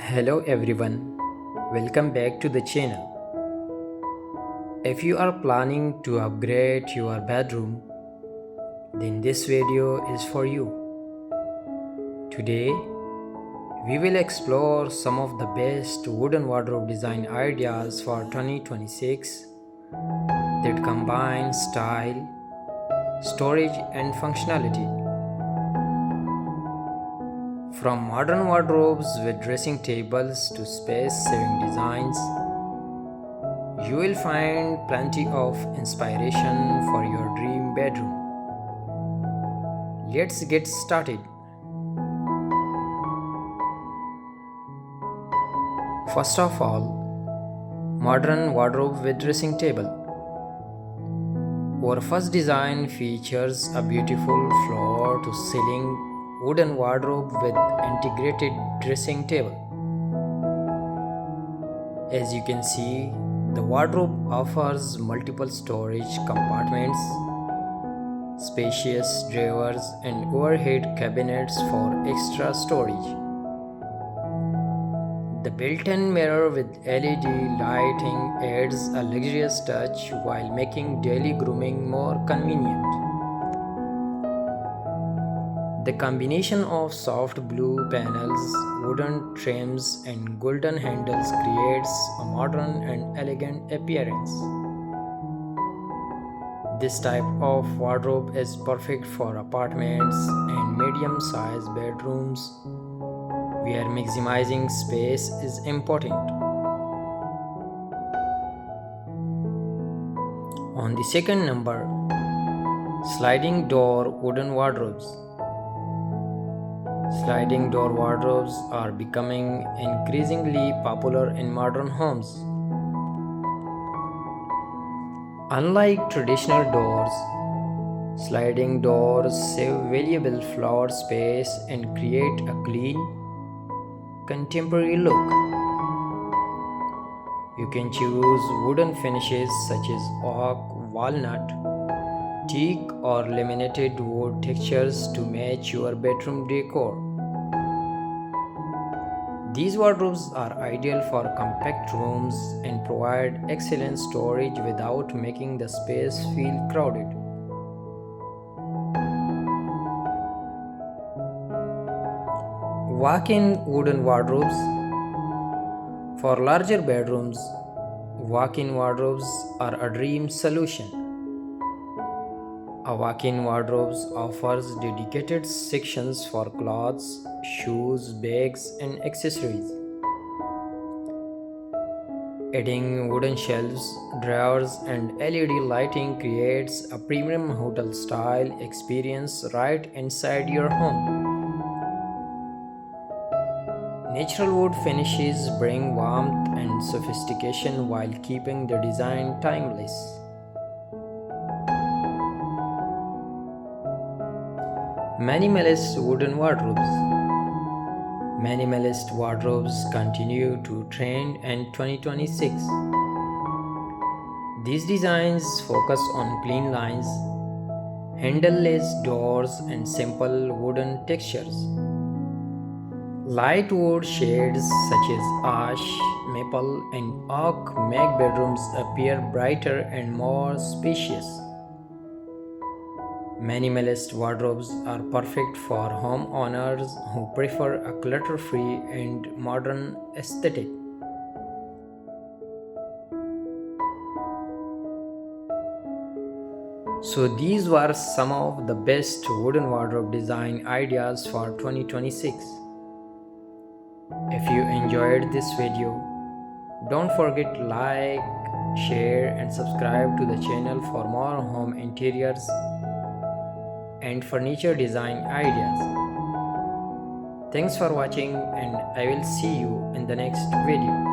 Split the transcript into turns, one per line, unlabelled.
Hello everyone, welcome back to the channel. If you are planning to upgrade your bedroom, then this video is for you. Today, we will explore some of the best wooden wardrobe design ideas for 2026 that combine style, storage, and functionality. From modern wardrobes with dressing tables to space-saving designs, you will find plenty of inspiration for your dream bedroom. Let's get started. First of all, modern wardrobe with dressing table. Our first design features a beautiful floor to ceiling wooden wardrobe with integrated dressing table. As you can see, the wardrobe offers multiple storage compartments, spacious drawers, and overhead cabinets for extra storage. The built-in mirror with LED lighting adds a luxurious touch while making daily grooming more convenient. The combination of soft blue panels, wooden trims, and golden handles creates a modern and elegant appearance. This type of wardrobe is perfect for apartments and medium-sized bedrooms where maximizing space is important. On the second number, sliding door wooden wardrobes. Sliding door wardrobes are becoming increasingly popular in modern homes. Unlike traditional doors, sliding doors save valuable floor space and create a clean, contemporary look. You can choose wooden finishes such as oak, walnut, teak, or laminated wood textures to match your bedroom decor. These wardrobes are ideal for compact rooms and provide excellent storage without making the space feel crowded. Walk-in wooden wardrobes. For larger bedrooms, walk-in wardrobes are a dream solution. A walk-in wardrobe offers dedicated sections for clothes, shoes, bags, and accessories. Adding wooden shelves, drawers, and LED lighting creates a premium hotel-style experience right inside your home. Natural wood finishes bring warmth and sophistication while keeping the design timeless. Minimalist wooden wardrobes. Minimalist wardrobes continue to trend in 2026. These designs focus on clean lines, handleless doors, and simple wooden textures. Light wood shades such as ash, maple, and oak make bedrooms appear brighter and more spacious. Minimalist wardrobes are perfect for homeowners who prefer a clutter-free and modern aesthetic. So these were some of the best wooden wardrobe design ideas for 2026. If you enjoyed this video, don't forget to like, share, and subscribe to the channel for more home interiors and furniture design ideas. Thanks for watching, and I will see you in the next video.